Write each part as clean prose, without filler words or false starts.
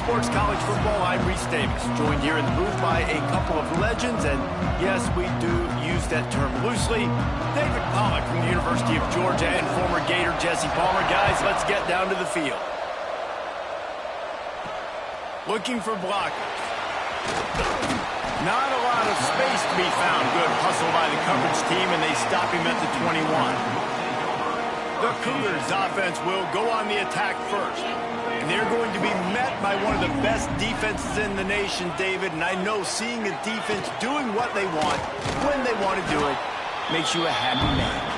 Sports College Football. I'm Reese Davis, joined here in the booth by a couple of legends, and yes, we do use that term loosely. David Pollack from the University of Georgia and former Gator Jesse Palmer. Guys, let's get down to the field. Looking for blockers. Not a lot of space to be found. Good hustle by the coverage team, and they stop him at the 21. The Cougars offense will go on the attack first. And they're going to be met by one of the best defenses in the nation, David. And I know seeing a defense doing what they want, when they want to do it, makes you a happy man.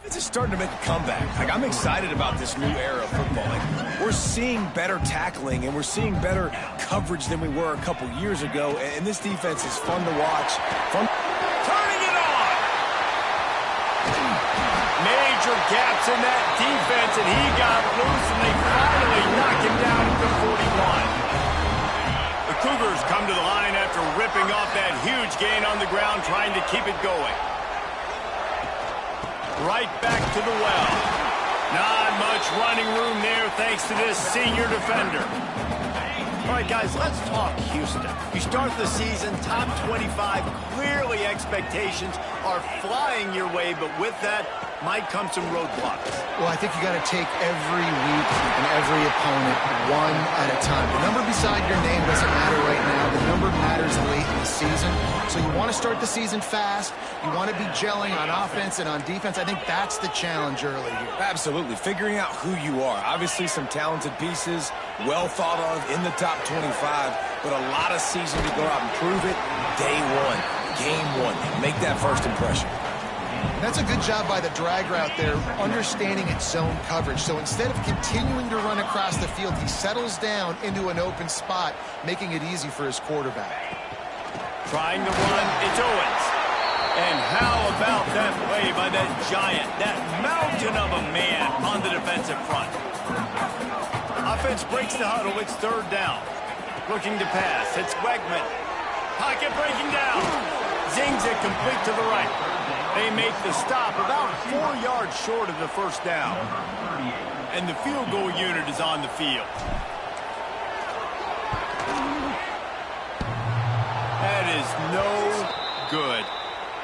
It's just starting to make a comeback. I'm excited about this new era of football. We're seeing better tackling, and we're seing better coverage than we were a couple years ago, and this defense is fun to watch. Turning it on! Major gaps in that defense, and he got loose, and they finally knocked him down at the 41. The Cougars come to the line after ripping off that huge gain on the ground, trying to keep it going. Right back to the well. Not much running room there thanks to this senior defender. All right, guys, let's talk Houston. You start the season top 25. Clearly expectations are flying your way, but with that might come some roadblocks. Well, I think you got to take every week and every opponent one at a time. The number beside your name doesn't matter right now. The number matters late in the season. So you want to start the season fast. You want to be gelling on offense and on defense. I think that's the challenge early here. Absolutely. Figuring out who you are. Obviously some talented pieces, well thought of in the top 25, but a lot of season to go out and prove it day one, game one. Make that first impression. That's a good job by the drag route there, understanding its zone coverage. So instead of continuing to run across the field, he settles down into an open spot, making it easy for his quarterback. Trying to run, it's Owens. And how about that play by that giant, that mountain of a man on the defensive front? Offense breaks the huddle, it's third down. Looking to pass, it's Wegman. Pocket breaking down. Zings it complete to the right. They make the stop about 4 yards short of the first down. And the field goal unit is on the field. That is no good.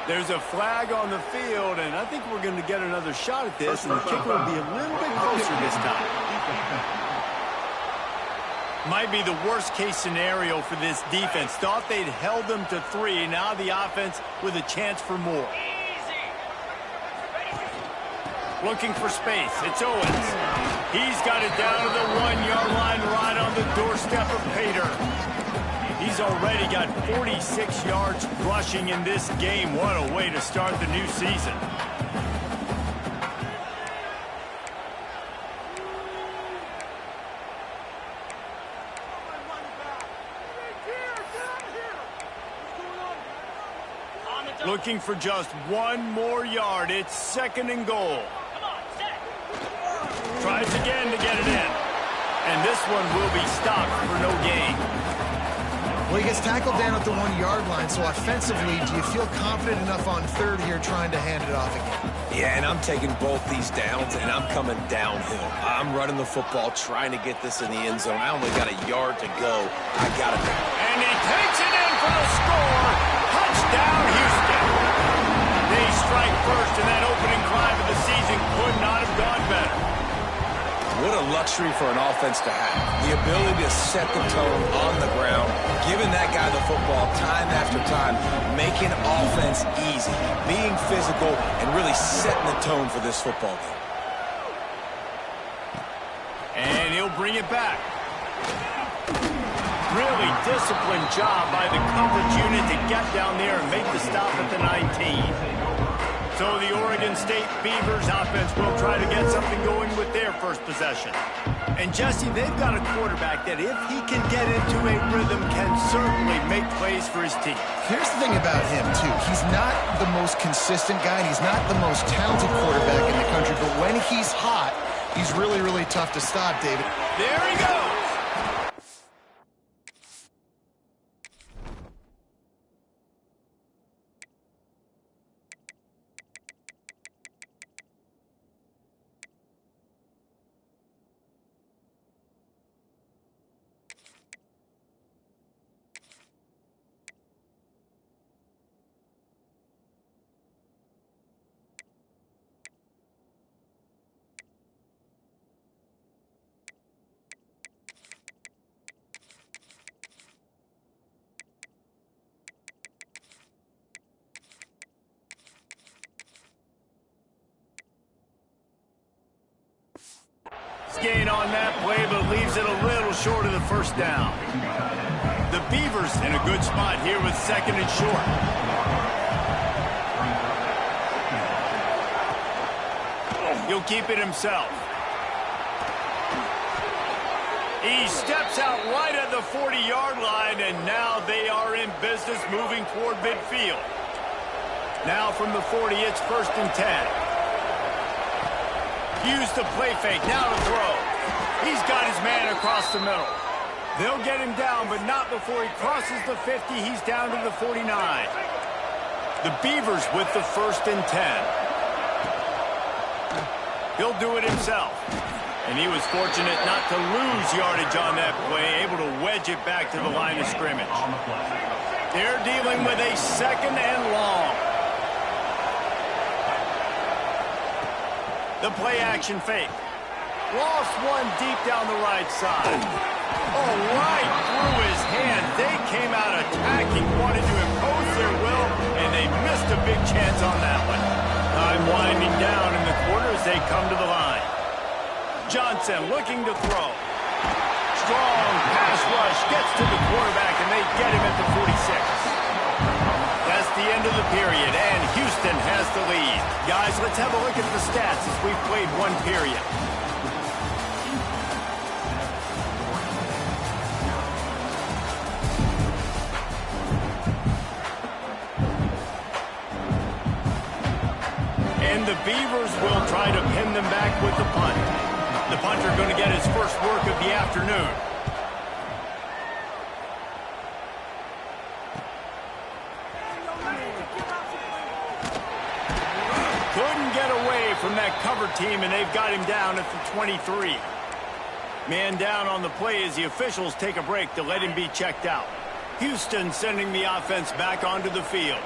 There's a flag on the field, and I think we're going to get another shot at this, and the kicker will be a little bit closer this time. Might be the worst-case scenario for this defense. Thought they'd held them to 3. Now the offense with a chance for more. Looking for space. It's Owens. He's got it down to the 1-yard line right on the doorstep of Pater. He's already got 46 yards rushing in this game. What a way to start the new season. Looking for just 1 more yard. It's 2nd and goal. Tries again to get it in. And this one will be stopped for no gain. Well, he gets tackled down at the 1-yard line, so offensively, do you feel confident enough on 3rd here trying to hand it off again? Yeah, and I'm taking both these downs, and I'm coming downhill. I'm running the football, trying to get this in the end zone. I only got a yard to go. I got it. And he takes it in for the score. Touchdown, Houston. They strike first, and that opening drive of the season could not have gone better. What a luxury for an offense to have. The ability to set the tone on the ground, giving that guy the football time after time, making offense easy, being physical, and really setting the tone for this football game. And he'll bring it back. Really disciplined job by the coverage unit to get down there and make the stop at the 19. So the Oregon State Beavers offense will try to get something going with their first possession. And Jesse, they've got a quarterback that if he can get into a rhythm can certainly make plays for his team. Here's the thing about him, too. He's not the most consistent guy, and he's not the most talented quarterback in the country, but when he's hot, he's really, really tough to stop, David. There he goes. Gain on that play, but leaves it a little short of the first down. The Beavers in a good spot here with 2nd and short. He'll keep it himself. He steps out right at the 40-yard line, and now they are in business moving toward midfield. Now from the 40, it's 1st and 10. Use the play fake, now to throw. He's got his man across the middle. They'll get him down, but not before he crosses the 50. He's down to the 49. The Beavers with the 1st and 10. He'll do it himself. And he was fortunate not to lose yardage on that play, able to wedge it back to the line of scrimmage. They're dealing with a 2nd and long. The play-action fake. Lost one deep down the right side. Oh, right through his hand. They came out attacking, wanted to impose their will, and they missed a big chance on that one. Time winding down in the quarter as they come to the line. Johnson looking to throw. Strong pass rush gets to the quarterback, and they get him at the 46. That's the end of the period, and Houston has the lead. Guys, let's have a look at the stats as we've played one period. And the Beavers will try to pin them back with the punt. The punter going to get his first work of the afternoon. Couldn't get away from that that cover team, and they've got him down at the 23. Man down on the play as the officials take a break to let him be checked out. Houston sending the offense back onto the field.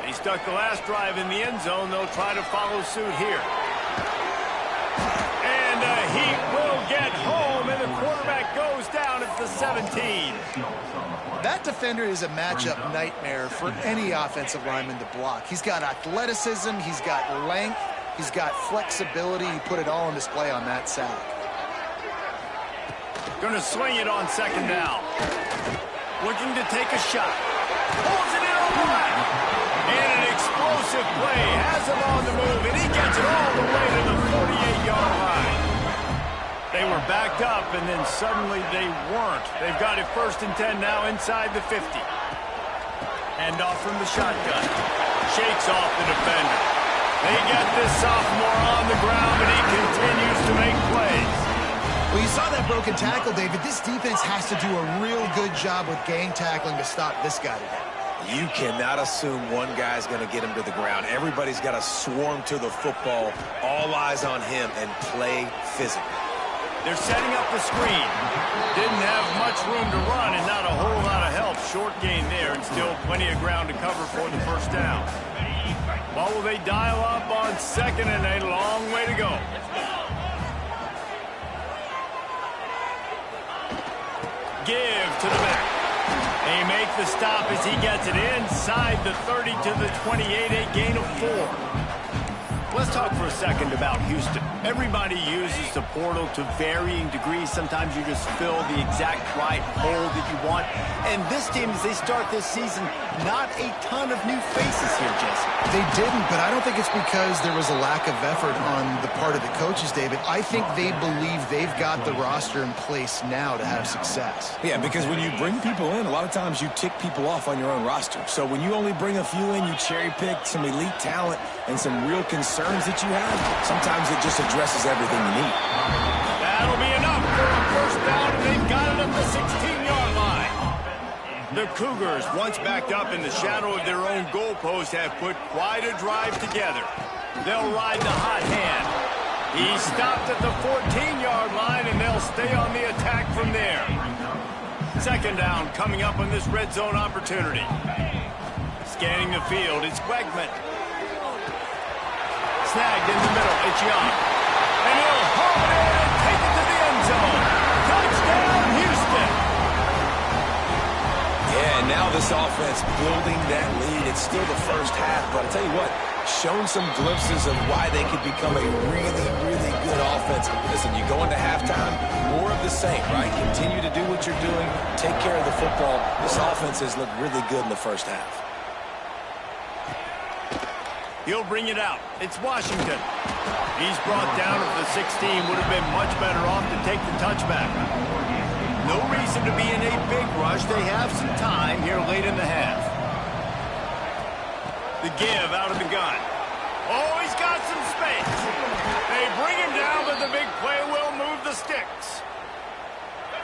They stuck the last drive in the end zone. They'll try to follow suit here. And he will get home, and the quarterback goes down at the 17. That defender is a matchup nightmare for any offensive lineman to block. He's got athleticism, he's got length, he's got flexibility. He put it all on display on that sack. Going to swing it on second down. Looking to take a shot. Pulls it in on the left. And an explosive play. Has him on the move, and he gets it all the way to the 48-yard line. They were backed up, and then suddenly they weren't. They've got it 1st and 10 now inside the 50. Hand off from the shotgun. Shakes off the defender. They get this sophomore on the ground, and he continues to make plays. Well, you saw that broken tackle, David. This defense has to do a real good job with gang tackling to stop this guy today. You cannot assume one guy's going to get him to the ground. Everybody's got to swarm to the football, all eyes on him, and play physically. They're setting up the screen. Didn't have much room to run and not a whole lot of help. Short gain there and still plenty of ground to cover for the first down. What will they dial up on second and a long way to go? Give to the back. They make the stop as he gets it inside the 30 to the 28, a gain of 4. Let's talk for a second about Houston. Everybody uses the portal to varying degrees. Sometimes you just fill the exact right hole that you want. And this team, as they start this season, not a ton of new faces here, Jesse. They didn't, but I don't think it's because there was a lack of effort on the part of the coaches, David. I think they believe they've got the roster in place now to have success. Yeah, because when you bring people in, a lot of times you tick people off on your own roster. So when you only bring a few in, you cherry pick some elite talent and some real concerns that you have, sometimes it just addresses everything you need. That'll be enough for a first down, and they've got it at the 16-yard line. The Cougars, once backed up in the shadow of their own goalpost, have put quite a drive together. They'll ride the hot hand. He stopped at the 14-yard line, and they'll stay on the attack from there. Second down coming up on this red zone opportunity. Scanning the field, it's Wegman. Snagged in the middle, it's Young. And he'll haul it in and take it to the end zone. Touchdown, Houston. Yeah, and now this offense building that lead. It's still the first half, but I'll tell you what, shown some glimpses of why they could become a really, really good offense. Listen, you go into halftime, more of the same, right? Continue to do what you're doing, take care of the football. This offense has looked really good in the first half. He'll bring it out. It's Washington. He's brought down at the 16. Would have been much better off to take the touchback. No reason to be in a big rush. They have some time here late in the half. The give out of the gun. Oh, he's got some space. They bring him down, but the big play will move the sticks.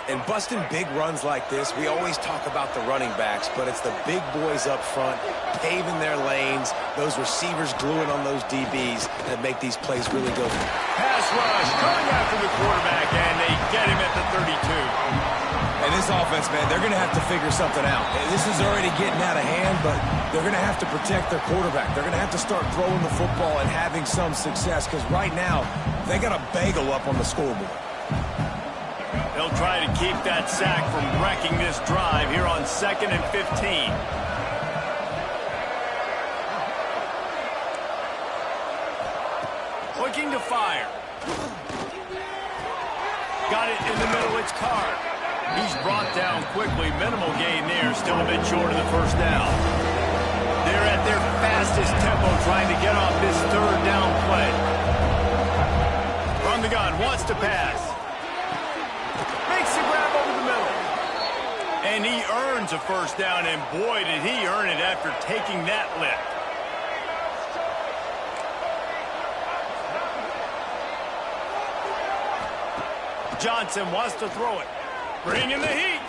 And busting big runs like this, we always talk about the running backs, but it's the big boys up front, paving their lanes, those receivers gluing on those DBs that make these plays really go. Pass rush, going after the quarterback, and they get him at the 32. And this offense, man, they're going to have to figure something out. This is already getting out of hand, but they're going to have to protect their quarterback. They're going to have to start throwing the football and having some success, because right now, they got a bagel up on the scoreboard. They'll try to keep that sack from wrecking this drive here on 2nd and 15. Looking to fire. Got it in the middle, it's Carr. He's brought down quickly. Minimal gain there, still a bit short of the first down. They're at their fastest tempo trying to get off this third down play. From the gun, wants to pass. Makes the grab over the middle. And he earns a first down, and boy, did he earn it after taking that lift. Johnson wants to throw it. Bring in the heat.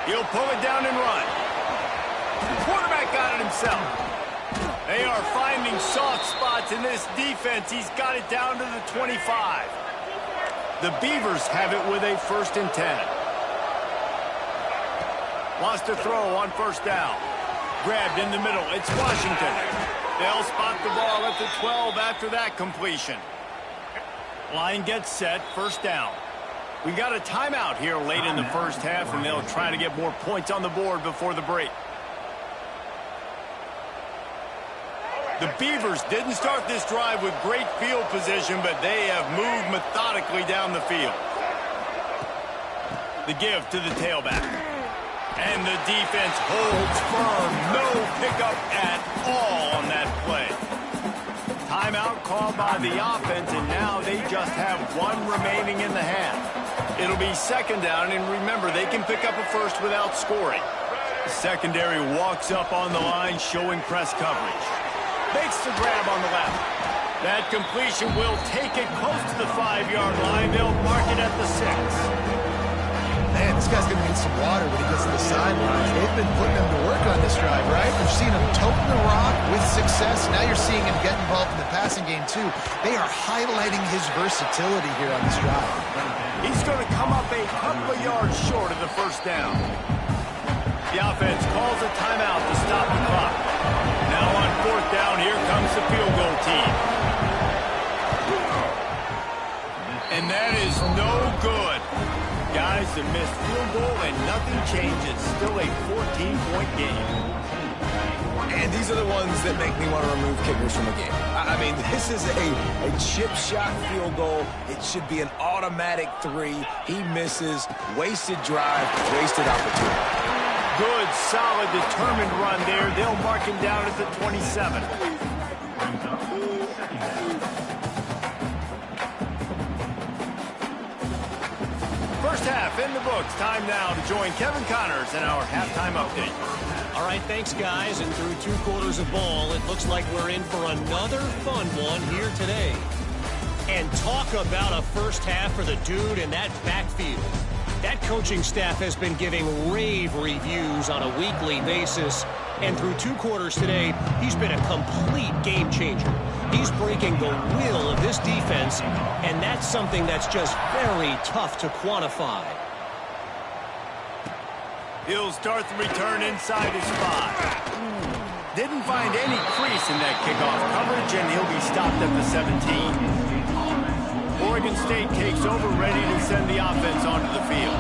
He'll pull it down and run. The quarterback got it himself. They are finding soft spots in this defense. He's got it down to the 25. The Beavers have it with a 1st and 10. Wants to throw on 1st down. Grabbed in the middle. It's Washington. They'll spot the ball at the 12 after that completion. Line gets set. 1st down. We got a timeout here late in the 1st half, and they'll try to get more points on the board before the break. The Beavers didn't start this drive with great field position, but they have moved methodically down the field. The give to the tailback. And the defense holds firm. No pickup at all on that play. Timeout called by the offense, and now they just have 1 remaining in the half. It'll be 2nd down, and remember, they can pick up a 1st without scoring. The secondary walks up on the line, showing press coverage. Makes the grab on the left. That completion will take it close to the 5-yard line. They'll mark it at the 6. Man, this guy's going to need some water when he gets to the sidelines. They've been putting him to work on this drive, right? We've seen him toting the rock with success. Now you're seeing him get involved in the passing game, too. They are highlighting his versatility here on this drive. He's going to come up a couple of yards short of the 1st down. The offense calls a timeout to stop the clock. Now on 4th down, here comes the field goal team. And that is no good. Guys, the missed field goal and nothing changes. Still a 14-point game. And these are the ones that make me want to remove kickers from a game. I mean, this is a chip shot field goal. It should be an automatic 3. He misses. Wasted drive, wasted opportunity. Good, solid, determined run there. They'll mark him down at the 27. First half in the books. Time now to join Kevin Connors in our halftime update. All right, thanks, guys. And through 2 quarters of ball, it looks like we're in for another fun one here today. And talk about a first half for the dude in that backfield. That coaching staff has been giving rave reviews on a weekly basis. And through 2 quarters today, he's been a complete game changer. He's breaking the will of this defense, and that's something that's just very tough to quantify. He'll start the return inside his spot. Didn't find any crease in that kickoff coverage, and he'll be stopped at the 17. Oregon State takes over, ready to send the offense onto the field.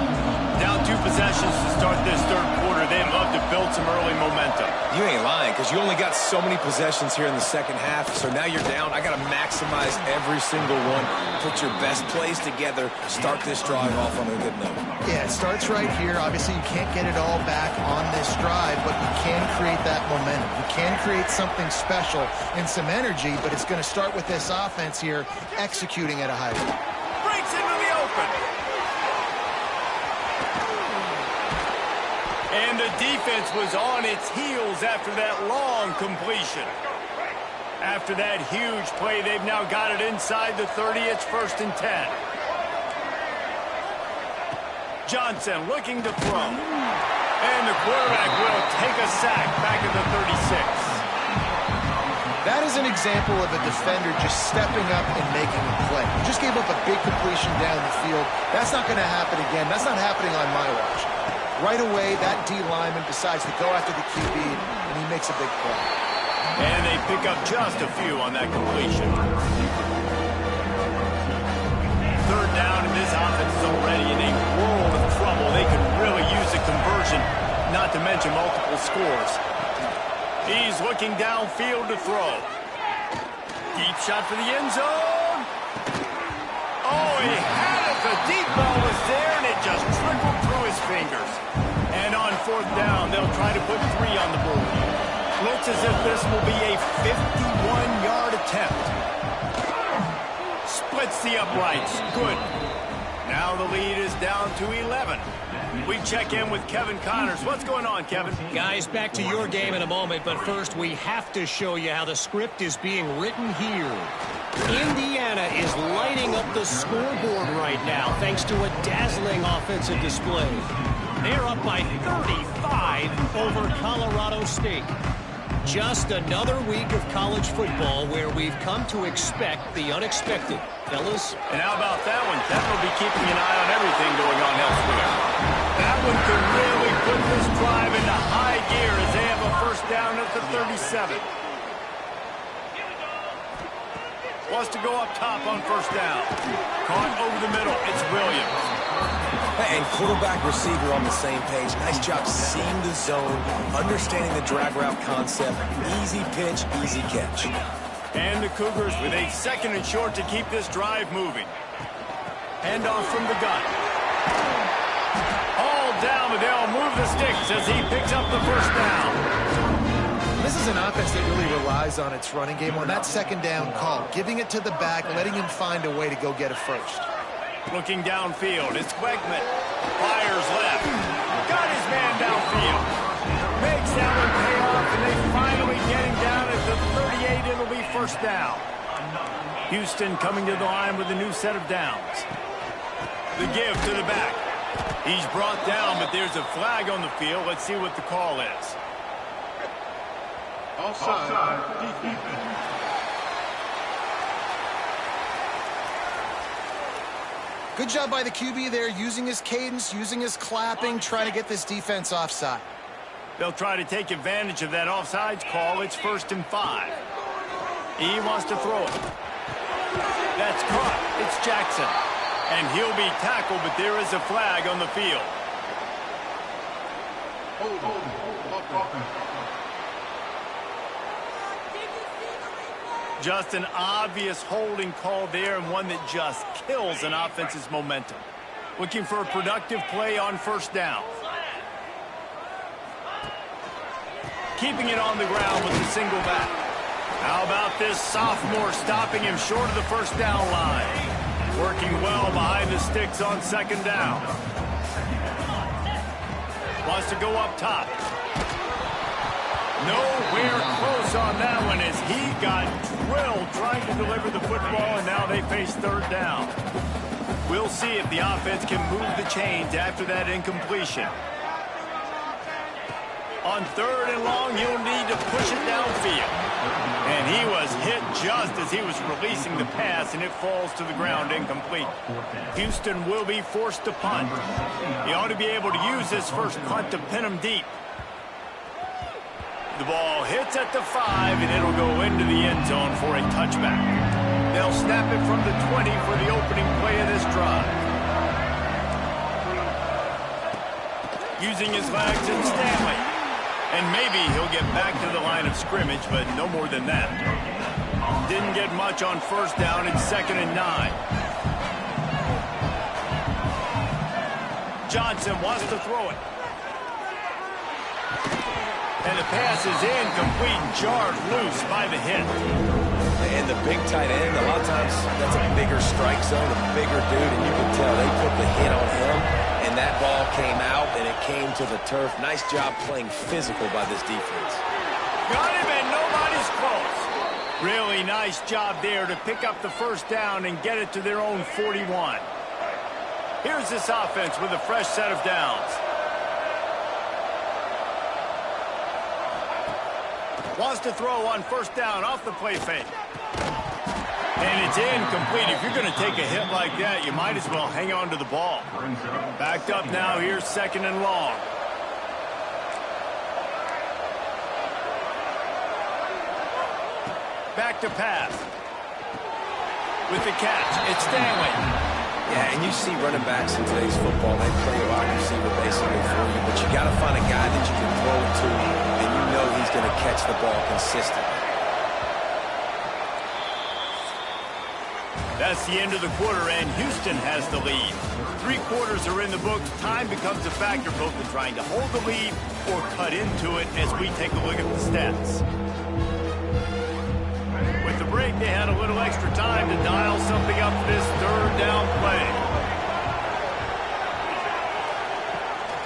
Down 2 possessions to start this 3rd quarter. They'd love to build some early momentum. You ain't lying, because you only got so many possessions here in the 2nd half, so now you're down. I got to maximize every single one. Put your best plays together. Start this drive off on a good note. Yeah, it starts right here. Obviously, you can't get it all back on this drive, but you can create that momentum. You can create something special and some energy, but it's going to start with this offense here executing at a high level. Breaks into the open. And the defense was on its heels after that long completion. After that huge play, they've now got it inside the 30. It's 1st and 10. Johnson looking to throw. And the quarterback will take a sack back at the 36. That is an example of a defender just stepping up and making a play. He just gave up a big completion down the field. That's not going to happen again. That's not happening on my watch. Right away, that D lineman decides to go after the QB, and he makes a big play. And they pick up just a few on that completion. 3rd down, and this offense is already in a world of trouble. They could really use a conversion, not to mention multiple scores. He's looking downfield to throw. Deep shot for the end zone. Oh, he had it. The deep ball was there, and it just trickled through his fingers. And on 4th down, they'll try to put 3 on the board. Looks as if this will be a 51-yard attempt. Splits the uprights. Good. Now the lead is down to 11. We check in with Kevin Connors. What's going on, Kevin? Guys, back to your game in a moment, but first we have to show you how the script is being written here. Indiana is lighting up the scoreboard right now thanks to a dazzling offensive display. They're up by 35 over Colorado State. Just another week of college football where we've come to expect the unexpected. Fellas? And how about that one? That will be keeping an eye on everything going on elsewhere. That one could really put this drive into high gear as they have a first down at the 37. Wants to go up top on first down. Caught over the middle. It's Williams. And quarterback receiver on the same page. Nice job seeing the zone, understanding the drag route concept. Easy pitch, easy catch. And the Cougars with a second and short to keep this drive moving. Handoff from the gun. All down, but they'll move the sticks as he picks up the first down. This is an offense that really relies on its running game on that second down call, giving it to the back, letting him find a way to go get a first. Looking downfield, it's Wegman. Fires left. Got his man downfield. Makes that one pay off, and they finally get him down at the 38. It'll be first down. Houston coming to the line with a new set of downs. The give to the back. He's brought down, but there's a flag on the field. Let's see what the call is. Offside. Defense. Good job by the QB there, using his cadence, using his clapping, trying to get this defense offside. They'll try to take advantage of that offsides call. It's 1st and 5. He wants to throw it. That's caught. It's Jackson. And he'll be tackled, but there is a flag on the field. Just an obvious holding call there, and one that just kills an offense's momentum. Looking for a productive play on first down. Keeping it on the ground with the single back. How about this sophomore stopping him short of the first down line? Working well behind the sticks on second down. Wants to go up top. Nowhere close on that one as he got drilled trying to deliver the football, and now they face third down. We'll see if the offense can move the chains after that incompletion. On third and long, you'll need to push it downfield. And he was hit just as he was releasing the pass, and it falls to the ground incomplete. Houston will be forced to punt. He ought to be able to use this first punt to pin him deep. The ball hits at the 5, and it'll go into the end zone for a touchback. They'll snap it from the 20 for the opening play of this drive. Using his legs, and Stanley. And maybe he'll get back to the line of scrimmage, but no more than that. Didn't get much on first down. It's 2nd and 9. Johnson wants to throw it. And the pass is incomplete, jarred loose by the hit. And the big tight end, a lot of times that's a bigger strike zone, a bigger dude, and you can tell they put the hit on him, and that ball came out, and it came to the turf. Nice job playing physical by this defense. Got him, and nobody's close. Really nice job there to pick up the first down and get it to their own 41. Here's this offense with a fresh set of downs. Wants to throw on first down off the play fake. And it's incomplete. If you're going to take a hit like that, you might as well hang on to the ball. Backed up now. Here's 2nd and long. Back to pass. With the catch, it's Stanley. Yeah, and you see running backs in today's football, they play a wide receiver basically for you, but you got to find a guy that you can throw it to, and you know he's going to catch the ball consistently. That's the end of the quarter, and Houston has the lead. 3 quarters are in the books. Time becomes a factor both in trying to hold the lead or cut into it as we take a look at the stats. With the break, they had a little extra time to dial something up for this third down play.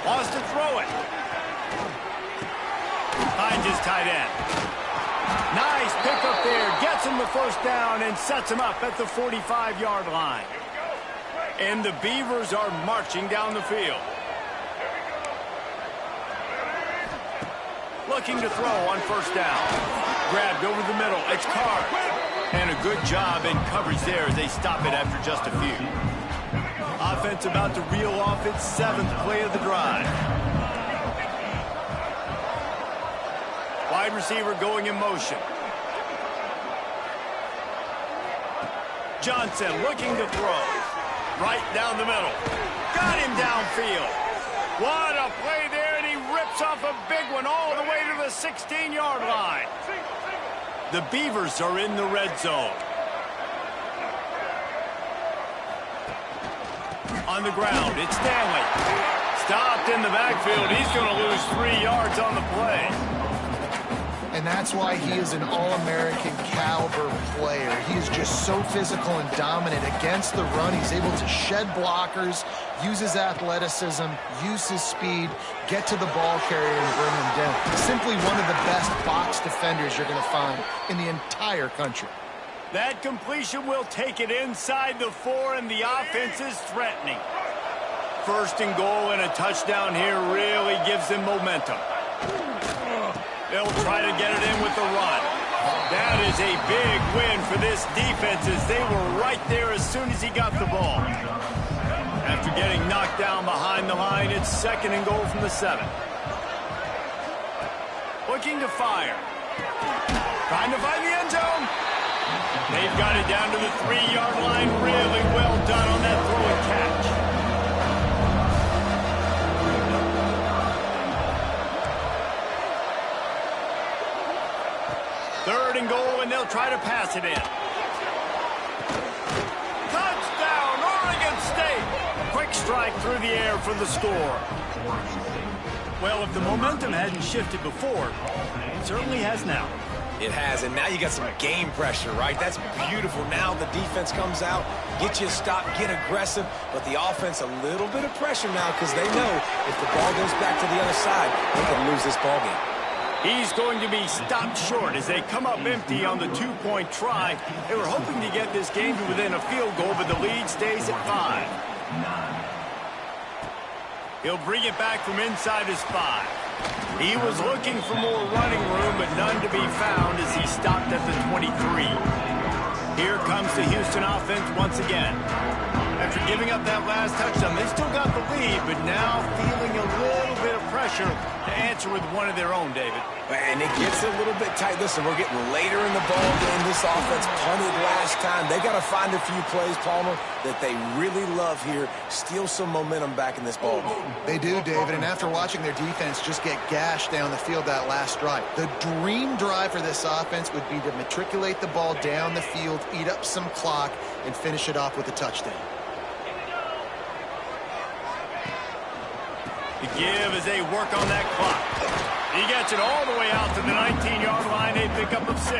Wants to throw it. Finds his tight end. Nice pickup there. Gets him the first down and sets him up at the 45-yard line. And the Beavers are marching down the field. Looking to throw on first down. Grabbed over the middle. It's Carr. And a good job in coverage there as they stop it after just a few. Offense about to reel off its 7th play of the drive. Wide receiver going in motion. Johnson looking to throw. Right down the middle. Got him downfield. What a play there, and he rips off a big one all the way to the 16-yard line. The Beavers are in the red zone. On the ground, it's Stanley. Stopped in the backfield. He's going to lose 3 yards on the play. And that's why he is an All-American caliber player. He is just so physical and dominant against the run. He's able to shed blockers, use his athleticism, use his speed, get to the ball carrier and bring him down. Simply one of the best box defenders you're going to find in the entire country. That completion will take it inside the 4, and the offense is threatening. First and goal and a touchdown here really gives them momentum. They'll try to get it in with the run. That is a big win for this defense as they were right there as soon as he got the ball. After getting knocked down behind the line, it's 2nd and goal from the 7. Looking to fire. Trying to find the end zone. They've got it down to the 3-yard line. Really well done on that throw and catch. Third and goal, and they'll try to pass it in. Touchdown, Oregon State! Quick strike through the air for the score. Well, if the momentum hadn't shifted before, it certainly has now. It has, and now you got some game pressure, right? That's beautiful. Now the defense comes out, get you a stop, get aggressive, but the offense a little bit of pressure now because they know if the ball goes back to the other side, they can lose this ball game. He's going to be stopped short as they come up empty on the 2-point try. They were hoping to get this game to within a field goal, but the lead stays at 5. He'll bring it back from inside his 5. He was looking for more running room, but none to be found as he stopped at the 23. Here comes the Houston offense once again. After giving up that last touchdown, they still got the lead, but now feeling a little bit of pressure to answer with one of their own, David. And it gets a little bit tight. Listen, we're getting later in the ball game. This offense punted last time. They got to find a few plays, Palmer, that they really love here. Steal some momentum back in this ball game. They do, David, and after watching their defense just get gashed down the field that last drive, the dream drive for this offense would be to matriculate the ball down the field, eat up some clock, and finish it off with a touchdown. The give as they work on that clock. He gets it all the way out to the 19-yard line, a pickup of 6.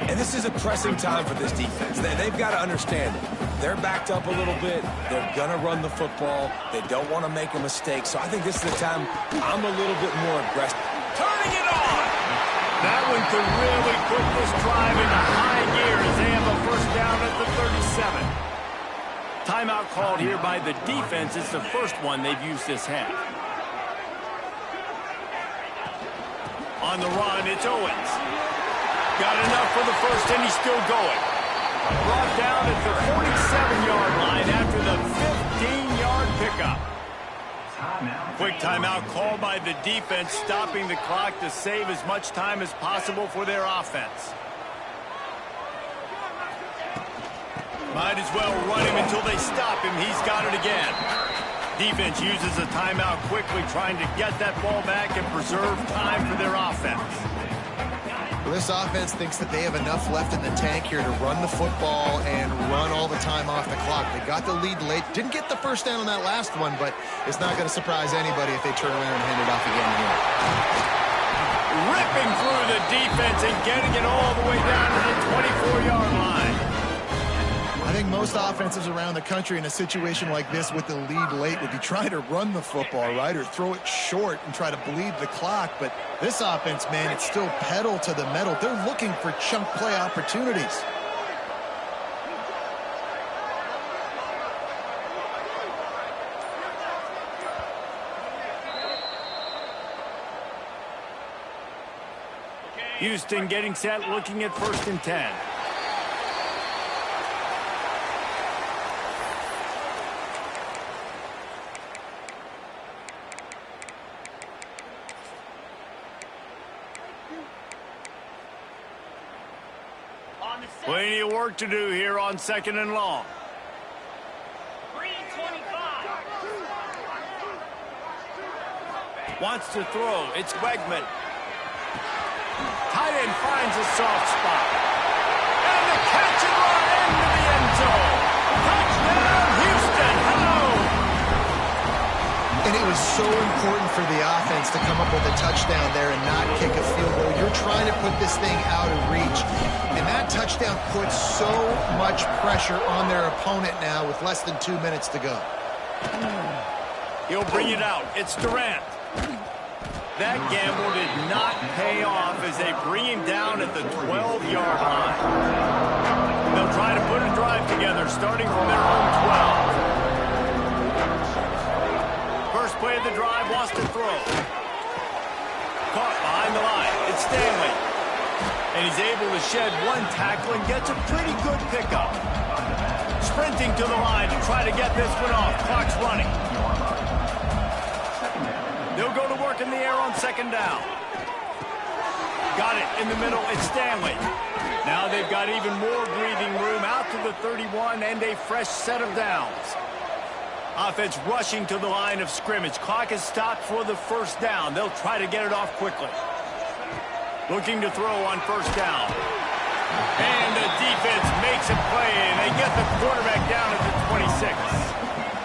And this is a pressing time for this defense. They've got to understand it. They're backed up a little bit. They're going to run the football. They don't want to make a mistake. So I think this is the time I'm a little bit more aggressive. Turning it on! That one could really put this drive into high gear as they have a first down at the 37. Timeout called here by the defense. It's the first one they've used this half. On the run, it's Owens. Got enough for the first, and he's still going. Brought down at the 47-yard line after the 15-yard pickup. Quick timeout called by the defense, stopping the clock to save as much time as possible for their offense. Might as well run him until they stop him. He's got it again. Defense uses a timeout quickly, trying to get that ball back and preserve time for their offense. Well, this offense thinks that they have enough left in the tank here to run the football and run all the time off the clock. They got the lead late. Didn't get the first down on that last one, but it's not going to surprise anybody if they turn around and hand it off again here. Ripping through the defense and getting it all the way down to the 24-yard line. I think most offenses around the country in a situation like this with the lead late would be trying to run the football, right, or throw it short and try to bleed the clock. But this offense, man, it's still pedal to the metal. They're looking for chunk play opportunities. Houston getting set, looking at 1st and 10. Plenty of work to do here on 2nd and long. Wants to throw. It's Wegman. Tight end finds a soft spot. And the catch and run into the end zone. Touchdown, Houston. Hello. And it was so important for the offense to come up with a touchdown there and not kick a field goal. You're trying to put this thing out of reach. And that touchdown puts so much pressure on their opponent now with less than 2 minutes to go. He'll bring it out. It's Durant. That gamble did not pay off as they bring him down at the 12-yard line. They'll try to put a drive together starting from their own 12. First play of the drive, wants to throw. Caught behind the line. It's Stanley. And he's able to shed one tackle and gets a pretty good pickup. Sprinting to the line to try to get this one off. Clock's running. They'll go to work in the air on 2nd down. Got it in the middle. It's Stanley. Now they've got even more breathing room out to the 31 and a fresh set of downs. Offense rushing to the line of scrimmage. Clock is stopped for the 1st down. They'll try to get it off quickly. Looking to throw on 1st down. And the defense makes a play, and they get the quarterback down at the 26.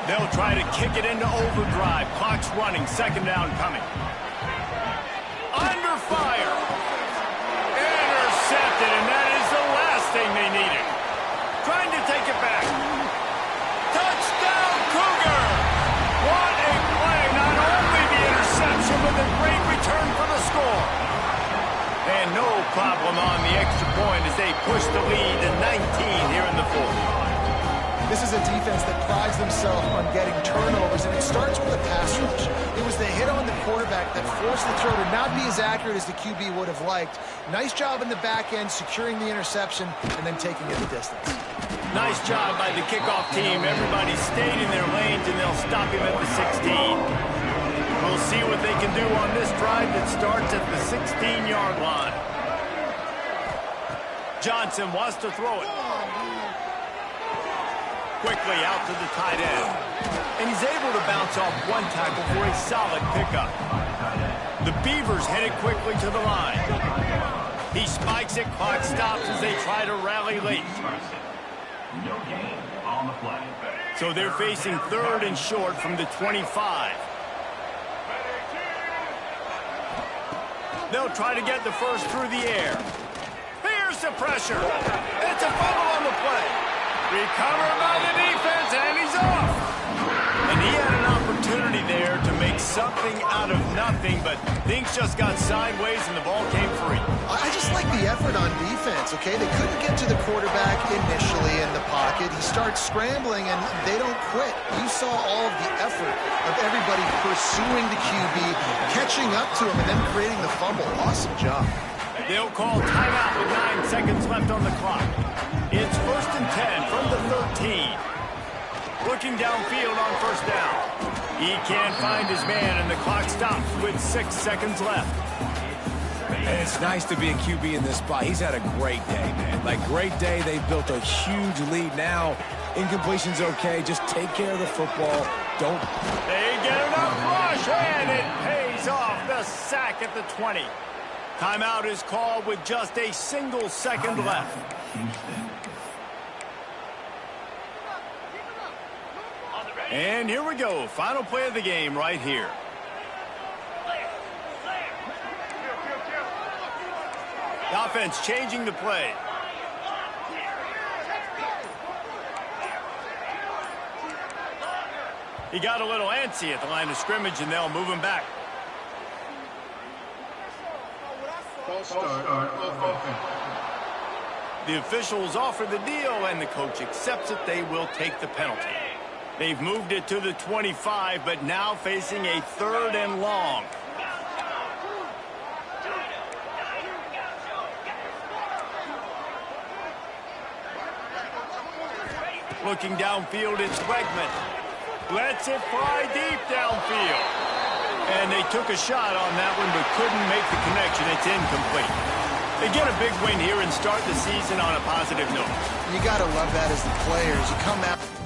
They'll try to kick it into overdrive. Clock's running. 2nd down coming. Under fire. Intercepted, and that is the last thing they needed. Trying to take it back. Touchdown, Cougar! What a play. Not only the interception, but the great return for the score. And no problem on the extra point as they push the lead to 19 here in the 4th. This is a defense that prides themselves on getting turnovers, and it starts with a pass rush. It was the hit on the quarterback that forced the throw to not be as accurate as the QB would have liked. Nice job in the back end, securing the interception, and then taking it the distance. Nice job by the kickoff team. Everybody stayed in their lanes, and they'll stop him at the 16. We'll see what they can do on this drive that starts at the 16-yard line. Johnson wants to throw it. Quickly out to the tight end. And he's able to bounce off one tackle for a solid pickup. The Beavers headed quickly to the line. He spikes it, clock stops as they try to rally late. No gain on the play. So they're facing 3rd and short from the 25. They'll try to get the first through the air. Here's the pressure. It's a fumble on the play. Recovered by the defense, and he's off. And he had an opportunity there to make something out of nothing, but things just got sideways and the ball came free. I just like the effort on defense, okay? They couldn't get to the quarterback initially in the pocket. He starts scrambling, and they don't quit. You saw all of the effort of everybody pursuing the QB, catching up to him, and then creating the fumble. Awesome job. They'll call timeout with 9 seconds left on the clock. It's 1st and 10 from the 13. Looking downfield on 1st down. He can't find his man, and the clock stops with 6 seconds left. And it's nice to be a QB in this spot. He's had a great day, man. Like, great day. They've built a huge lead now. Incompletion's okay. Just take care of the football. Don't. They get enough rush, and it pays off. The sack at the 20. Timeout is called with just a single second left. And here we go. Final play of the game right here. The offense changing the play. He got a little antsy at the line of scrimmage, and they'll move him back. The officials offer the deal, and the coach accepts it. They will take the penalty. They've moved it to the 25, but now facing a 3rd and long. Looking downfield, it's Wegman. Lets it fly deep downfield. And they took a shot on that one, but couldn't make the connection. It's incomplete. They get a big win here and start the season on a positive note. You got to love that as the players. You come out...